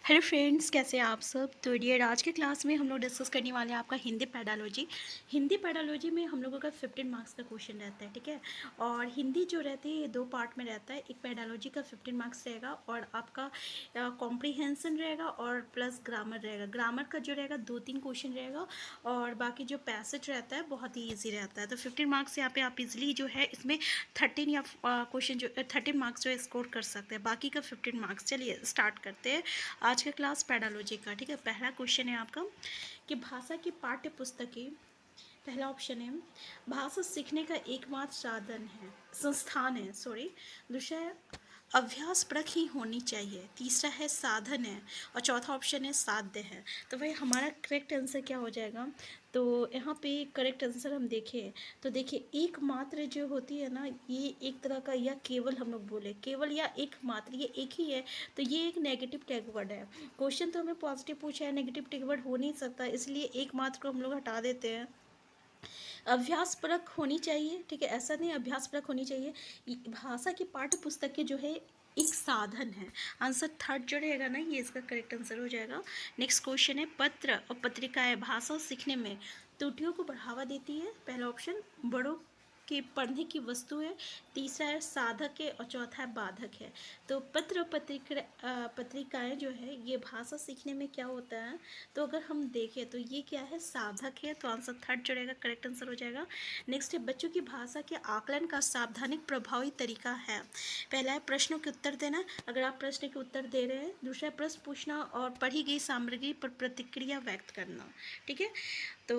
Hello friends, कैसे हैं आप सब। तो डियर, आज के क्लास में हम लोग डिस्कस करने वाले हैं आपका हिंदी पैडालॉजी। हिंदी पैडालॉजी में हम लोगों का 15 मार्क्स का क्वेश्चन रहता है, ठीक है। और हिंदी जो रहती है ये दो पार्ट में रहता है। एक पैडालॉजी का 15 मार्क्स रहेगा और आपका कॉम्प्रीहेंसन रहेगा और प्लस ग्रामर रहेगा। ग्रामर का जो रहेगा 2-3 क्वेश्चन रहेगा और बाकी जो पैसेज रहता है बहुत ही ईजी रहता है। तो 15 मार्क्स यहाँ पे आप इजिली जो है इसमें 13 या क्वेश्चन जो 13 मार्क्स जो है स्कोर कर सकते हैं, बाकी का 15 मार्क्स। चलिए स्टार्ट करते हैं आज का क्लास पैडालॉजी का, ठीक है। पहला क्वेश्चन है आपका कि भाषा की पाठ्य पुस्तकें, पहला ऑप्शन है भाषा सीखने का एकमात्र साधन है, संस्थान है, सॉरी। दूसरा है अभ्यास परक ही होनी चाहिए। तीसरा है साधन है और चौथा ऑप्शन है साध्य है। तो भाई हमारा करेक्ट आंसर क्या हो जाएगा। तो यहाँ पे करेक्ट आंसर हम देखें तो देखिए एकमात्र जो होती है ना, ये एक तरह का, या केवल हम लोग बोले केवल या एकमात्र, ये एक ही है। तो ये एक नेगेटिव टैग वर्ड है। क्वेश्चन तो हमें पॉजिटिव पूछा है, नेगेटिव टैग वर्ड हो नहीं सकता, इसलिए एकमात्र को हम लोग हटा देते हैं। अभ्यास परक होनी चाहिए, ठीक है, ऐसा नहीं अभ्यास परक होनी चाहिए। भाषा की पाठ्य पुस्तकें जो है एक साधन है। आंसर थर्ड जो रहेगा ना, ये इसका करेक्ट आंसर हो जाएगा। नेक्स्ट क्वेश्चन है पत्र और पत्रिकाएं भाषा सीखने में त्रुटियों को बढ़ावा देती है। पहला ऑप्शन बड़ों के पढ़ने की वस्तु है, तीसरा है साधक है और चौथा है बाधक है। तो पत्र और पत्रिकाएं जो है ये भाषा सीखने में क्या होता है, तो अगर हम देखें तो ये क्या है, साधक है। तो आंसर थर्ड जो रहेगा करेक्ट आंसर हो जाएगा। नेक्स्ट है बच्चों की भाषा के आकलन का सावधानिक प्रभावी तरीका है। पहला है प्रश्नों के उत्तर देना, अगर आप प्रश्न के उत्तर दे रहे हैं। दूसरा है प्रश्न पूछना और पढ़ी गई सामग्री पर प्रतिक्रिया व्यक्त करना, ठीक है। तो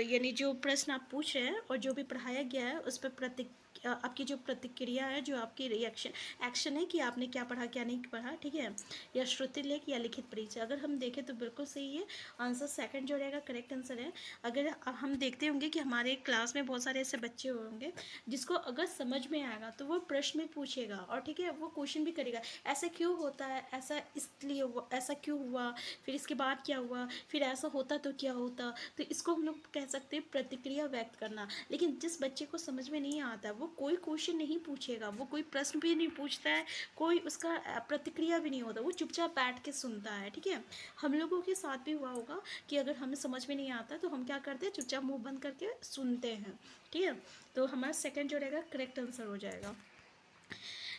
यानी जो प्रश्न आप पूछ रहे हैं और जो भी पढ़ाया गया है उस पर आपकी जो प्रतिक्रिया है, जो आपकी रिएक्शन एक्शन है कि आपने क्या पढ़ा क्या नहीं पढ़ा, ठीक है। या श्रुति लेख या लिखित परिचय, अगर हम देखें तो बिल्कुल सही है। आंसर सेकंड जो रहेगा करेक्ट आंसर है। अगर हम देखते होंगे कि हमारे क्लास में बहुत सारे ऐसे बच्चे होंगे जिसको अगर समझ में आएगा तो वो प्रश्न में पूछेगा और ठीक है वो क्वेश्चन भी करेगा, ऐसा क्यों होता है, ऐसा इसलिए हुआ, ऐसा क्यों हुआ, फिर इसके बाद क्या हुआ, फिर ऐसा होता तो क्या होता। तो इसको हम लोग कह सकते हैं प्रतिक्रिया व्यक्त करना। लेकिन जिस बच्चे को समझ में नहीं आता वो कोई क्वेश्चन नहीं पूछेगा, वो कोई प्रश्न भी नहीं पूछता है, कोई उसका प्रतिक्रिया भी नहीं होता, वो चुपचाप बैठ के सुनता है, ठीक है। हम लोगों के साथ भी हुआ होगा कि अगर हमें समझ में नहीं आता तो हम क्या करते हैं, चुपचाप मुंह बंद करके सुनते हैं, ठीक है। तो हमारा सेकंड जो रहेगा करेक्ट आंसर हो जाएगा।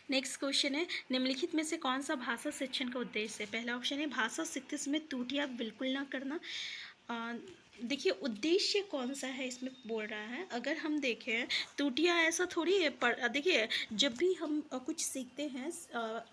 नेक्स्ट क्वेश्चन है निम्नलिखित में से कौन सा भाषा शिक्षण का उद्देश्य है। पहला ऑप्शन है भाषा सीखते समय त्रुटियां बिल्कुल ना करना। देखिए उद्देश्य कौन सा है इसमें बोल रहा है। अगर हम देखें त्रुटियां ऐसा थोड़ी है, पर देखिए जब भी हम कुछ सीखते हैं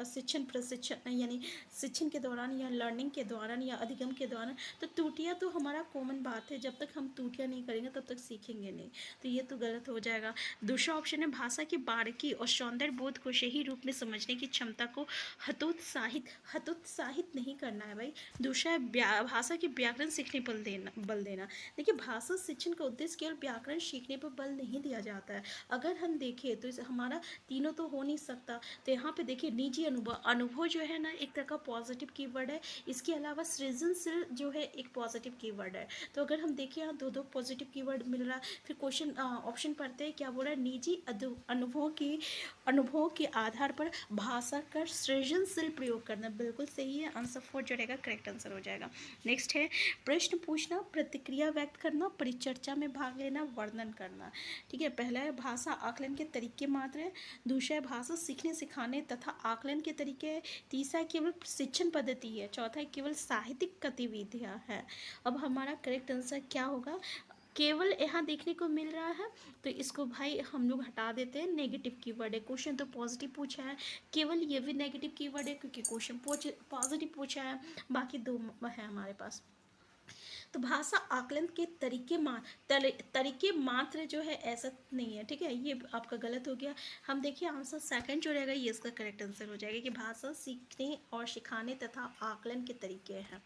शिक्षण प्रशिक्षण यानी शिक्षण के दौरान या लर्निंग के दौरान या अधिगम के दौरान, तो त्रुटियां तो हमारा कॉमन बात है। जब तक हम त्रुटियां नहीं करेंगे तब तक सीखेंगे नहीं, तो ये तो गलत हो जाएगा। दूसरा ऑप्शन है भाषा की बारीकी और सौंदर्य बोध को सही रूप में समझने की क्षमता को हतोत्साहित नहीं करना है भाई। दूसरा है भाषा के व्याकरण सीखने पर बल देना। देखिए भाषा शिक्षण का उद्देश्य केवल व्याकरण सीखने पर बल नहीं दिया जाता है। अगर हम देखें तो हमारा तीनों तो हो नहीं सकता। तो यहाँ पे देखिए निजी अनुभव, अनुभव जो है ना एक तरह का पॉजिटिव कीवर्ड है। इसके अलावा सृजनशील जो है एक पॉजिटिव कीवर्ड है। तो अगर हम देखें यहाँ दो दो पॉजिटिव कीवर्ड मिल रहा है। फिर क्वेश्चन ऑप्शन पढ़ते हैं, क्या बोल रहा है, निजी अनुभवों के आधार पर भाषा का सृजनशील प्रयोग करना, बिल्कुल सही है। आंसर 4 जो रहेगा करेक्ट आंसर हो जाएगा। नेक्स्ट है प्रश्न पूछना, प्रतिक्रिया व्यक्त करना, परिचर्चा में भाग लेना, वर्णन करना, ठीक है। पहला है भाषा आकलन के तरीके मात्र है। दूसरा है भाषा सीखने सिखाने तथा आकलन के तरीके है। तीसरा है केवल शिक्षण पद्धति है। चौथा है केवल साहित्यिक गतिविधियाँ है। अब हमारा करेक्ट आंसर क्या होगा, केवल यहाँ देखने को मिल रहा है तो इसको भाई हम लोग हटा देते हैं, नेगेटिव कीवर्ड है। क्वेश्चन तो पॉजिटिव पूछा है, केवल ये भी नेगेटिव कीवर्ड है क्योंकि क्वेश्चन पॉजिटिव पूछा है, बाकी दो है हमारे पास। तो भाषा आकलन के तरीके मात्र जो है ऐसा नहीं है, ठीक है, ये आपका गलत हो गया। हम देखिए आंसर सेकंड जो रहेगा ये इसका करेक्ट आंसर हो जाएगा कि भाषा सीखने और सिखाने तथा आकलन के तरीके हैं।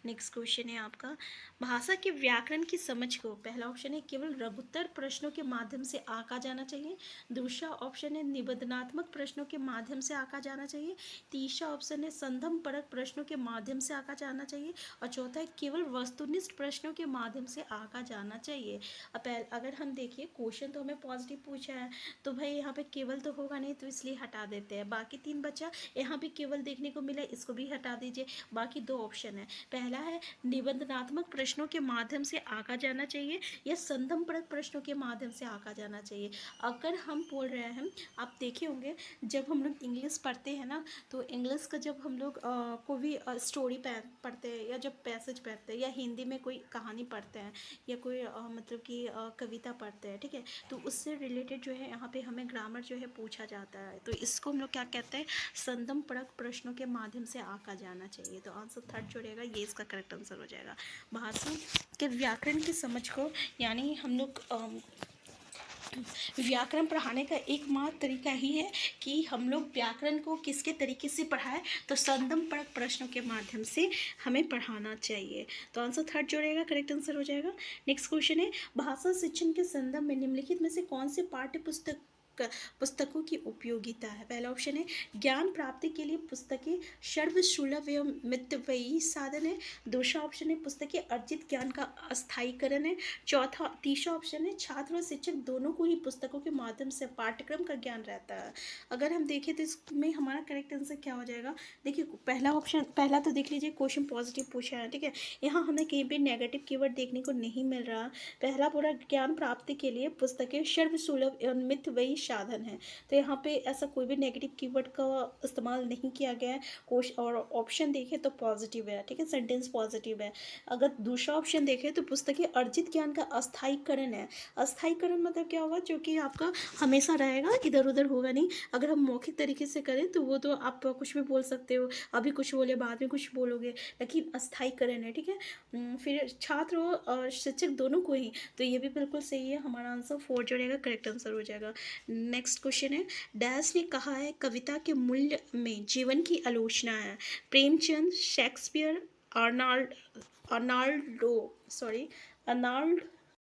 नेक्स्ट क्वेश्चन है आपका भाषा के व्याकरण की समझ को, पहला ऑप्शन है केवल लघुत्तर प्रश्नों के माध्यम से आंका जाना चाहिए। दूसरा ऑप्शन है निबंधनात्मक प्रश्नों के माध्यम से आंका जाना चाहिए। तीसरा ऑप्शन है संदर्भ परक प्रश्नों के माध्यम से आंका जाना चाहिए और चौथा है केवल वस्तुनिष्ठ प्रश्नों के माध्यम से आगा जाना चाहिए। अब अगर हम देखिए क्वेश्चन तो हमें पॉजिटिव पूछा है, तो भाई यहाँ पे केवल तो होगा नहीं, तो इसलिए हटा देते हैं। बाकी 3 बचा, यहाँ भी केवल देखने को मिला, इसको भी हटा दीजिए। बाकी 2 ऑप्शन है, पहला है निबंधनात्मक प्रश्नों के माध्यम से आगा जाना चाहिए या संदर्भपरक प्रश्नों के माध्यम से आगा जाना चाहिए। अगर हम बोल रहे हैं, आप देखे होंगे जब हम लोग इंग्लिश पढ़ते हैं ना, तो इंग्लिश का जब हम लोग कोई भी स्टोरी पढ़ते हैं या जब पैसेज पढ़ते हैं या हिंदी में कोई कहानी पढ़ते हैं या कोई मतलब कि कविता पढ़ते हैं, ठीक है, तो उससे रिलेटेड जो है यहाँ पे हमें ग्रामर जो है पूछा जाता है, तो इसको हम लोग क्या कहते हैं, संदर्भपरक प्रश्नों के माध्यम से आका जाना चाहिए। तो आंसर थर्ड जो रहेगा ये इसका करेक्ट आंसर हो जाएगा। भाषा के व्याकरण की समझ को, यानी हम लोग व्याकरण पढ़ाने का एकमात्र तरीका ही है कि हम लोग व्याकरण को किसके तरीके से पढ़ाएं, तो संदर्भपरक प्रश्नों के माध्यम से हमें पढ़ाना चाहिए। तो आंसर थर्ड जो रहेगा करेक्ट आंसर हो जाएगा। नेक्स्ट क्वेश्चन है, भाषा शिक्षण के संदर्भ में निम्नलिखित में से कौन से पाठ्य पुस्तकों की उपयोगिता है। पहला ऑप्शन है ज्ञान प्राप्ति के लिए पुस्तकें सर्वसुलभ एवं मितव्ययी साधन है। दूसरा ऑप्शन है पुस्तकें अर्जित ज्ञान का अस्थायीकरण है। तीसरा ऑप्शन है छात्र व शिक्षक दोनों को ही पुस्तकों के माध्यम से पाठ्यक्रम का ज्ञान रहता है। अगर हम देखें तो इसमें हमारा करेक्ट आंसर क्या हो जाएगा, देखिए पहला ऑप्शन, पहला तो देख लीजिए क्वेश्चन पॉजिटिव पूछा है, ठीक है, यहाँ हमें कहीं भी नेगेटिव कीवर्ड देखने को नहीं मिल रहा। पहला पूरा ज्ञान प्राप्ति के लिए पुस्तकें सर्वसुलभ एवं मितव्ययी साधन है, तो यहाँ पे ऐसा कोई भी नेगेटिव कीवर्ड का इस्तेमाल नहीं किया गया है। और ऑप्शन देखें तो पॉजिटिव है, ठीक है, सेंटेंस पॉजिटिव है। अगर दूसरा ऑप्शन देखें तो पुस्तकें अर्जित ज्ञान का अस्थायीकरण है। अस्थायीकरण मतलब क्या होगा, जो कि आपका हमेशा रहेगा, इधर उधर होगा नहीं। अगर हम मौखिक तरीके से करें तो वो तो आप कुछ भी बोल सकते हो, अभी कुछ बोले बाद में कुछ बोलोगे, लेकिन अस्थायीकरण है, ठीक है। फिर छात्र और शिक्षक दोनों को ही, तो ये भी बिल्कुल सही है, हमारा आंसर 4 जो रहेगा करेक्ट आंसर हो जाएगा। नेक्स्ट क्वेश्चन है, डैश ने कहा है कविता के मूल्य में जीवन की आलोचना है। Premchand, Shakespeare, Arnold.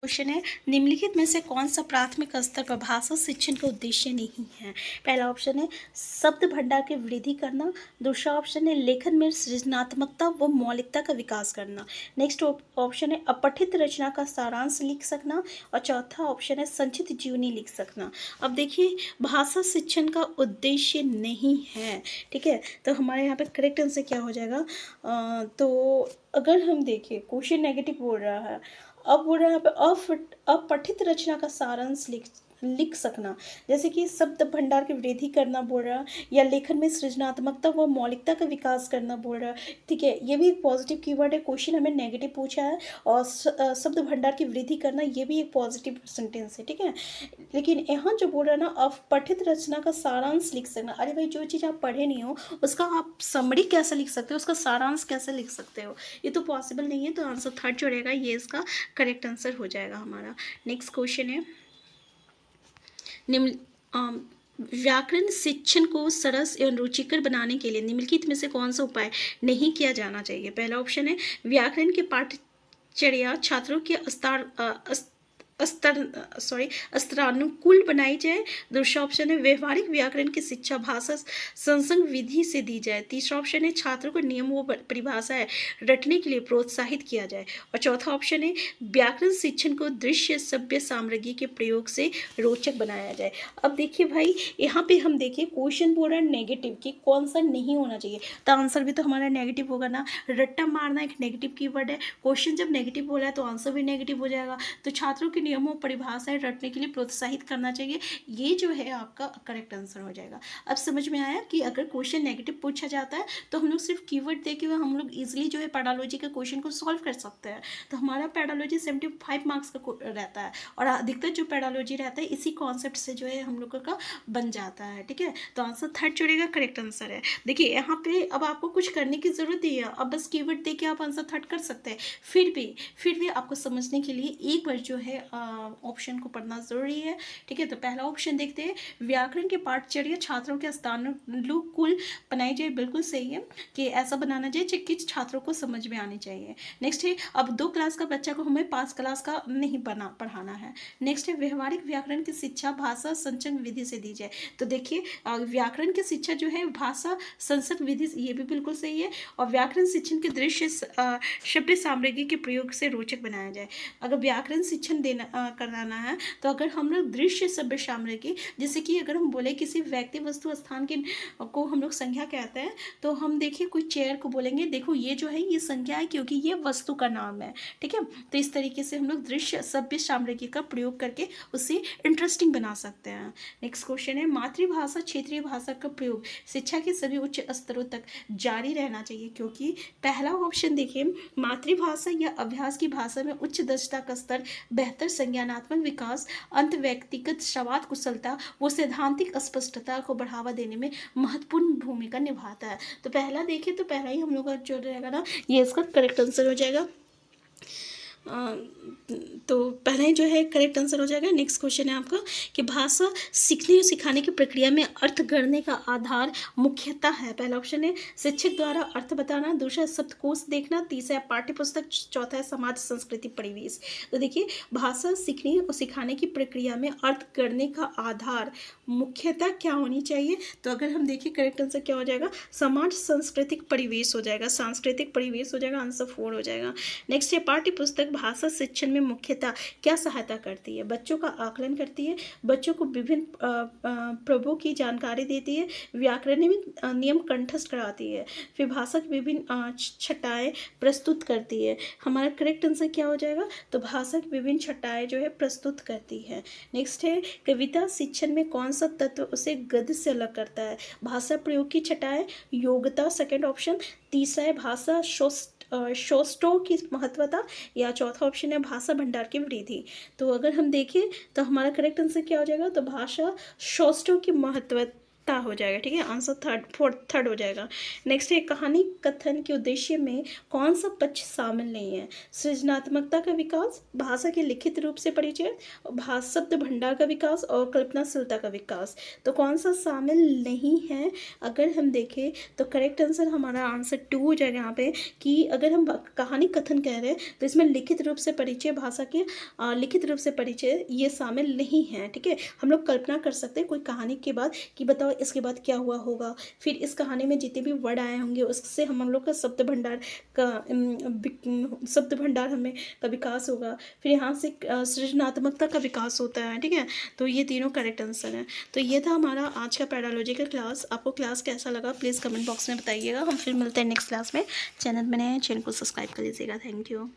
क्वेश्चन है निम्नलिखित में से कौन सा प्राथमिक स्तर पर भाषा शिक्षण का उद्देश्य नहीं है। पहला ऑप्शन है शब्द भंडार की वृद्धि करना। दूसरा ऑप्शन है लेखन में सृजनात्मकता व मौलिकता का विकास करना। नेक्स्ट ऑप्शन है अपठित रचना का सारांश लिख सकना। और चौथा ऑप्शन है संचित जीवनी लिख सकना। अब देखिए भाषा शिक्षण का उद्देश्य नहीं है, ठीक है, तो हमारे यहाँ पे करेक्ट आंसर क्या हो जाएगा, तो अगर हम देखिए क्वेश्चन नेगेटिव बोल रहा है, अब बोल रहा है अपठित रचना का सारांश लिख सकना, जैसे कि शब्द भंडार की वृद्धि करना बोल रहा है, या लेखन में सृजनात्मकता व मौलिकता का विकास करना बोल रहा है, ठीक है, ये भी एक पॉजिटिव कीवर्ड है। क्वेश्चन हमें नेगेटिव पूछा है, और शब्द भंडार की वृद्धि करना ये भी एक पॉजिटिव सेंटेंस है, ठीक है। लेकिन यहाँ जो बोल रहा है ना अपठित रचना का सारांश लिख सकना, अरे भाई जो चीज़ आप पढ़े नहीं हो उसका आप समरी कैसे लिख सकते हो, उसका सारांश कैसे लिख सकते हो, ये तो पॉसिबल नहीं है। तो आंसर थर्ड जो रहेगा ये इसका करेक्ट आंसर हो जाएगा हमारा। नेक्स्ट क्वेश्चन है व्याकरण शिक्षण को सरस एवं रुचिकर बनाने के लिए निम्नलिखित में से कौन सा उपाय नहीं किया जाना चाहिए। पहला ऑप्शन है व्याकरण के पाठ्यचर्या छात्रों के स्तरानुकूल बनाई जाए। दूसरा ऑप्शन है व्यवहारिक व्याकरण की शिक्षा भाषा संसंग विधि से दी जाए। तीसरा ऑप्शन है छात्रों को नियम व परिभाषाएं रटने के लिए प्रोत्साहित किया जाए। और चौथा ऑप्शन है व्याकरण शिक्षण को दृश्य सभ्य सामग्री के प्रयोग से रोचक बनाया जाए। अब देखिए भाई यहाँ पे हम देखिए क्वेश्चन बोल रहा है नेगेटिव कि कौन सा नहीं होना चाहिए, तो आंसर भी तो हमारा नेगेटिव होगा ना। रट्टा मारना एक नेगेटिव कीवर्ड है, क्वेश्चन जब नेगेटिव बोला है तो आंसर भी नेगेटिव हो जाएगा। तो छात्रों के नियमों परिभाषाएं रटने के लिए प्रोत्साहित करना चाहिए, ये जो है आपका करेक्ट आंसर हो जाएगा। अब समझ में आया कि अगर क्वेश्चन नेगेटिव पूछा जाता है तो हम लोग सिर्फ कीवर्ड देके हुए हम लोग इजीली जो है पेडालॉजी के क्वेश्चन को सॉल्व कर सकते हैं। तो हमारा पेडालॉजी 75 मार्क्स का रहता है, और अधिकतर जो पेडालॉजी रहता है इसी कॉन्सेप्ट से जो है हम लोगों का बन जाता है, ठीक है। तो आंसर थर्ड जुड़ेगा करेक्ट आंसर है। देखिए यहाँ पे अब आपको कुछ करने की जरूरत नहीं है, अब बस कीवर्ड देके आप आंसर थर्ड कर सकते हैं। फिर भी आपको समझने के लिए एक बार जो है ऑप्शन को पढ़ना ज़रूरी है, ठीक है। तो पहला ऑप्शन देखते हैं, व्याकरण के पाठचर्या छात्रों के स्थानुकूल बनाई जाए, बिल्कुल सही है कि ऐसा बनाना चाहिए कि छात्रों को समझ में आनी चाहिए। नेक्स्ट है, अब 2 क्लास का बच्चा को हमें 5 क्लास का नहीं पढ़ाना है। नेक्स्ट है, व्यवहारिक व्याकरण की शिक्षा भाषा संचन विधि से दी जाए। तो देखिए व्याकरण की शिक्षा जो है भाषा संचन विधि, ये भी बिल्कुल सही है। और व्याकरण शिक्षण के दृश्य शब्द सामग्री के प्रयोग से रोचक बनाया जाए। अगर व्याकरण शिक्षण कराना है तो अगर हम लोग दृश्य शब्द सामग्री, जैसे कि अगर हम बोले किसी व्यक्ति वस्तु स्थान के को हम लोग संज्ञा कहते हैं, तो हम देखिए कोई चेयर को बोलेंगे देखो ये जो है ये संज्ञा है क्योंकि ये वस्तु का नाम है, ठीक है। तो इस तरीके से हम लोग दृश्य सभ्य सामग्री का प्रयोग करके उसे इंटरेस्टिंग बना सकते हैं। नेक्स्ट क्वेश्चन है, मातृभाषा क्षेत्रीय भाषा का प्रयोग शिक्षा के सभी उच्च स्तरों तक जारी रहना चाहिए, क्योंकि पहला ऑप्शन देखिए, मातृभाषा या अभ्यास की भाषा में उच्च दक्षता का स्तर, बेहतर संज्ञानात्मक विकास, अंत व्यक्तिगत संवाद कुशलता व सैद्धांतिक स्पष्टता को बढ़ावा देने में महत्वपूर्ण भूमिका निभाता है। तो पहला देखिए, तो पहला ही हम लोग का जो रहेगा ना, ये इसका करेक्ट आंसर हो जाएगा। तो पहले ही जो है करेक्ट आंसर हो जाएगा। नेक्स्ट क्वेश्चन है आपका कि भाषा सीखने और सिखाने की प्रक्रिया में अर्थ गढ़ने का आधार मुख्यतः है। पहला ऑप्शन है शिक्षक द्वारा अर्थ बताना, दूसरा शब्दकोश देखना, तीसरा पाठ्यपुस्तक, चौथा है समाज संस्कृति परिवेश। तो देखिए भाषा सीखने और सिखाने की प्रक्रिया में अर्थ गढ़ने का आधार मुख्यतः क्या होनी चाहिए, तो अगर हम देखिए करेक्ट आंसर क्या हो जाएगा, समाज सांस्कृतिक परिवेश हो जाएगा, सांस्कृतिक परिवेश हो जाएगा, आंसर 4 हो जाएगा। नेक्स्ट है पाठ्यपुस्तक भाषा शिक्षण में मुख्यतः क्या सहायता करती है, बच्चों का आकलन करती है, बच्चों को विभिन्न प्रभों की जानकारी देती है, व्याकरणिक नियम कंठस्थ कराती है, फिर भाषा की विभिन्न छटाएं प्रस्तुत करती है। हमारा करेक्ट आंसर क्या हो जाएगा, तो भाषा की विभिन्न छटाएं जो है प्रस्तुत करती है। नेक्स्ट है कविता शिक्षण में कौन सा तत्व उसे गद्य से अलग करता है, भाषा प्रयोग की छटाएं, योग्यता, सेकंड ऑप्शन, तीसरा है भाषा शोस्टों की महत्वता, या चौथा ऑप्शन है भाषा भंडार की वृद्धि। तो अगर हम देखें तो हमारा करेक्ट आंसर क्या हो जाएगा, तो भाषा शोस्टों की महत्वता हो जाएगा, ठीक है, आंसर थर्ड हो जाएगा। नेक्स्ट है कहानी कथन के उद्देश्य में कौन सा पक्ष शामिल नहीं है, सृजनात्मकता का विकास, भाषा के लिखित रूप से परिचय, शब्द भंडार का विकास और कल्पनाशीलता का विकास। तो कौन सा शामिल नहीं है, अगर हम देखें तो करेक्ट आंसर हमारा आंसर 2 हो जाएगा यहाँ पे, कि अगर हम कहानी कथन कह रहे हैं तो इसमें लिखित रूप से परिचय, भाषा के लिखित रूप से परिचय ये शामिल नहीं है, ठीक है। हम लोग कल्पना कर सकते हैं कोई कहानी के बाद कि बताओ इसके बाद क्या हुआ होगा, फिर इस कहानी में जितने भी वर्ड आए होंगे उससे हम लोग का शब्द भंडार हमें का विकास होगा, फिर यहाँ से सृजनात्मकता का विकास होता है, ठीक है। तो ये तीनों करेक्ट आंसर हैं। तो ये था हमारा आज का पैडालॉजी का क्लास। आपको क्लास कैसा लगा प्लीज़ कमेंट बॉक्स में बताइएगा। हम फिर मिलते हैं नेक्स्ट क्लास में। चैनल बनाए, चैनल को सब्सक्राइब कर लीजिएगा। Thank you.